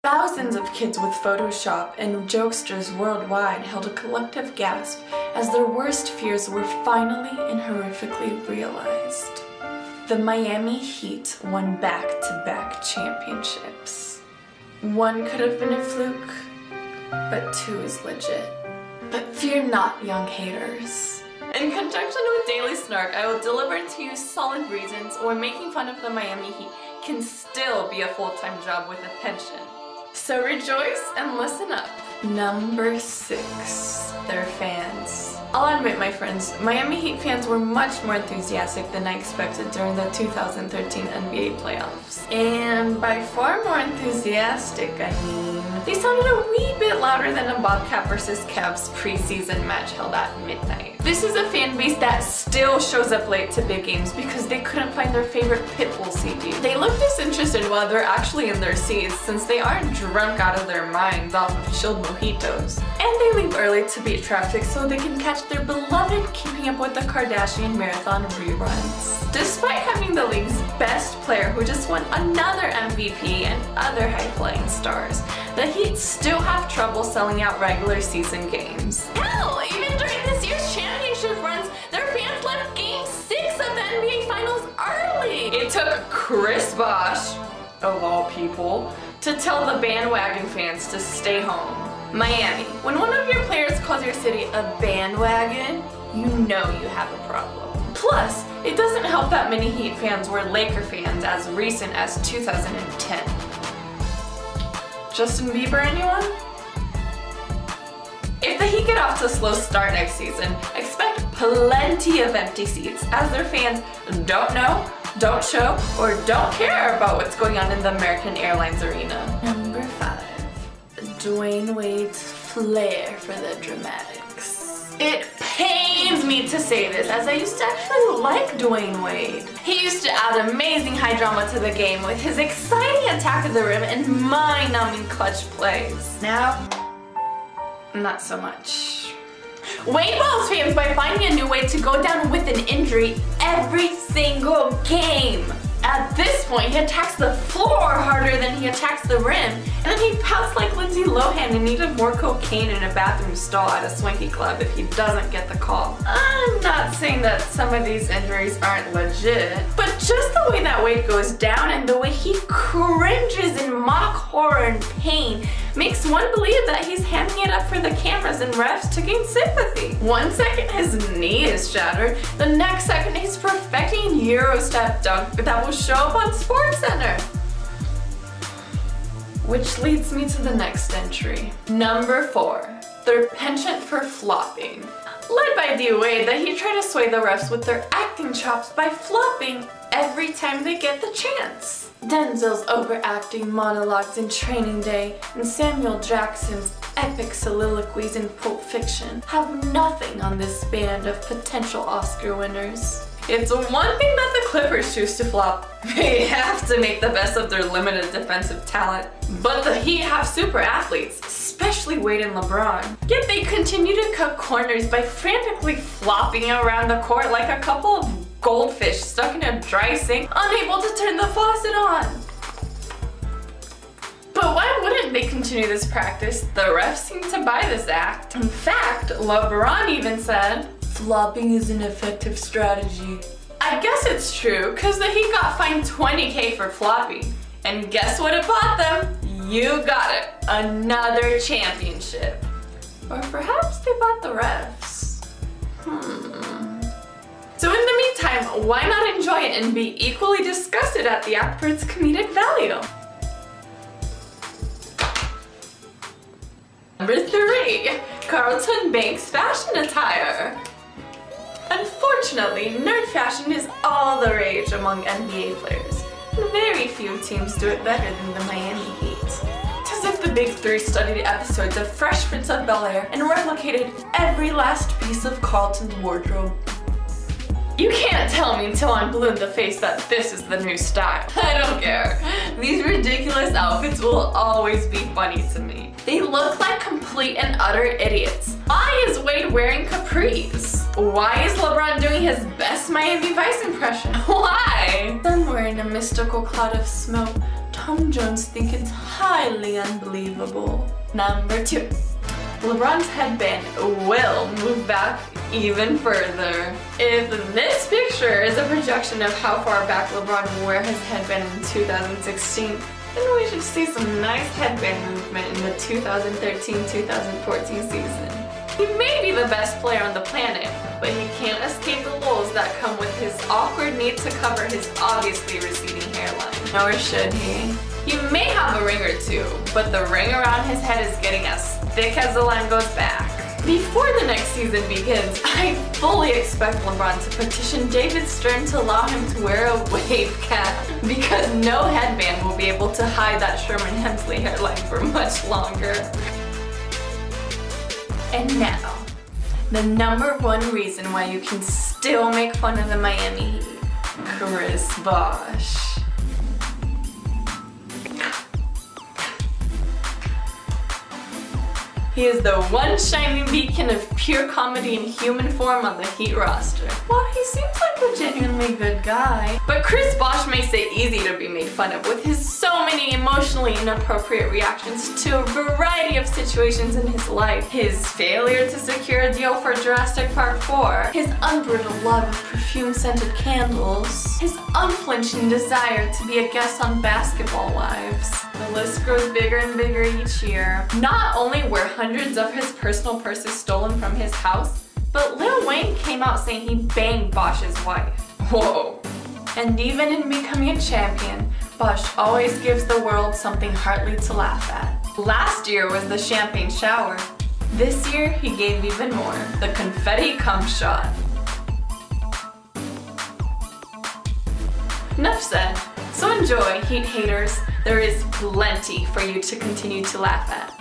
Thousands of kids with Photoshop and jokesters worldwide held a collective gasp as their worst fears were finally and horrifically realized. The Miami Heat won back-to-back championships. One could have been a fluke, but two is legit. But fear not, young haters. In conjunction with Daily Snark, I will deliver to you solid reasons why making fun of the Miami Heat can still be a full-time job with a pension. So rejoice and listen up. Number 6, their fans. I'll admit, my friends, Miami Heat fans were much more enthusiastic than I expected during the 2013 NBA playoffs. And by far more enthusiastic, I mean, they sounded a wee bit louder than a Bobcat vs. Cavs preseason match held at midnight. This is a fan base that still shows up late to big games because they couldn't find their favorite Pitbull CD. They look disinterested while they're actually in their seats since they aren't drunk out of their minds off of chilled mojitos. And they leave early to beat traffic so they can catch their beloved Keeping Up with the Kardashian marathon reruns. Despite having the league's best player who just won another MVP and other high-flying stars, the Heat still have trouble selling out regular season games. Hell, even during this year's championship runs, their fans left Game 6 of the NBA Finals early. It took Chris Bosh, of all people, to tell the bandwagon fans to stay home. Miami, when one of your players calls your city a bandwagon, you know you have a problem. Plus, it doesn't help that many Heat fans were Laker fans as recent as 2010. Justin Bieber, anyone? If the Heat get off to a slow start next season, expect plenty of empty seats as their fans don't know, don't show, or don't care about what's going on in the American Airlines arena. Number 5. Dwayne Wade's flair for the dramatics. It pains me to say this, as I used to actually like Dwayne Wade. He used to add amazing high drama to the game with his exciting attack of the rim and mind-numbing clutch plays. Now, not so much. Wade wows fans by finding a new way to go down with an injury every single game. At this point, he attacks the floor harder than he attacks the rim, and then he pouts like Lindsay Lohan and needed more cocaine in a bathroom stall at a swanky club if he doesn't get the call. I'm not saying that some of these injuries aren't legit, but just the way that Wade goes down and the way he cringes in mock horror and pain makes one believe that he's hamming it up for the cameras and refs to gain sympathy. One second his knee is shattered, the next second he's perfecting a Euro step dunk that will show up on SportsCenter. Which leads me to the next entry. Number 4, their penchant for flopping. Led by Dwayne Wade, that he tried to sway the refs with their acting chops by flopping every time they get the chance. Denzel's overacting monologues in Training Day and Samuel Jackson's epic soliloquies in Pulp Fiction have nothing on this band of potential Oscar winners. It's one thing that the Clippers choose to flop. They have to make the best of their limited defensive talent. But the Heat have super athletes, especially Wade and LeBron. Yet they continue to cut corners by frantically flopping around the court like a couple of goldfish stuck in a dry sink, unable to turn the faucet on. But why wouldn't they continue this practice? The refs seem to buy this act. In fact, LeBron even said, "Flopping is an effective strategy." I guess it's true, because the Heat got fined $20K for flopping. And guess what it bought them? You got it. Another championship. Or perhaps they bought the refs. So in the meantime, why not enjoy it and be equally disgusted at the act for its comedic value? Number 3, Carlton Banks fashion attire. Unfortunately, nerd fashion is all the rage among NBA players, and very few teams do it better than the Miami Heat. It's as if the Big Three studied episodes of Fresh Prince of Bel-Air and replicated every last piece of Carlton's wardrobe. You can't tell me until I'm blue in the face that this is the new style. I don't care. These ridiculous outfits will always be funny to me. They look like complete and utter idiots. Why is Wade wearing capris? Why is LeBron doing his best Miami Vice impression? Why? Somewhere in a mystical cloud of smoke, Tom Jones think it's highly unbelievable. Number 2. LeBron's headband will move back even further. If this picture is a projection of how far back LeBron wore his headband in 2016, then we should see some nice headband movement in the 2013-2014 season. He may be the best player on the planet, but he can't escape the lulls that come with his awkward need to cover his obviously receding hairline. Nor should he. He may have a ring or two, but the ring around his head is getting as thick as the line goes back. Before the next season begins, I fully expect LeBron to petition David Stern to allow him to wear a wave cap, because no headband will be able to hide that Sherman Hemsley hairline for much longer. And now, the number 1 reason why you can still make fun of the Miami Heat, Chris Bosh. He is the one shining beacon of pure comedy in human form on the Heat roster. Well, he seems like a genuinely good guy. But Chris Bosh makes it easy to be made fun of with his so many emotionally inappropriate reactions to a variety of situations in his life. His failure to secure a deal for Jurassic Park 4, his unbridled love of perfume-scented candles, his unflinching desire to be a guest on Basketball Wives. The list grows bigger and bigger each year. Not only were hundreds of his personal purses stolen from his house, but Lil Wayne came out saying he banged Bosh's wife. Whoa. And even in becoming a champion, Bosh always gives the world something heartily to laugh at. Last year was the champagne shower. This year he gave even more, the confetti cum shot. Enough said. So enjoy, Heat haters. There is plenty for you to continue to laugh at.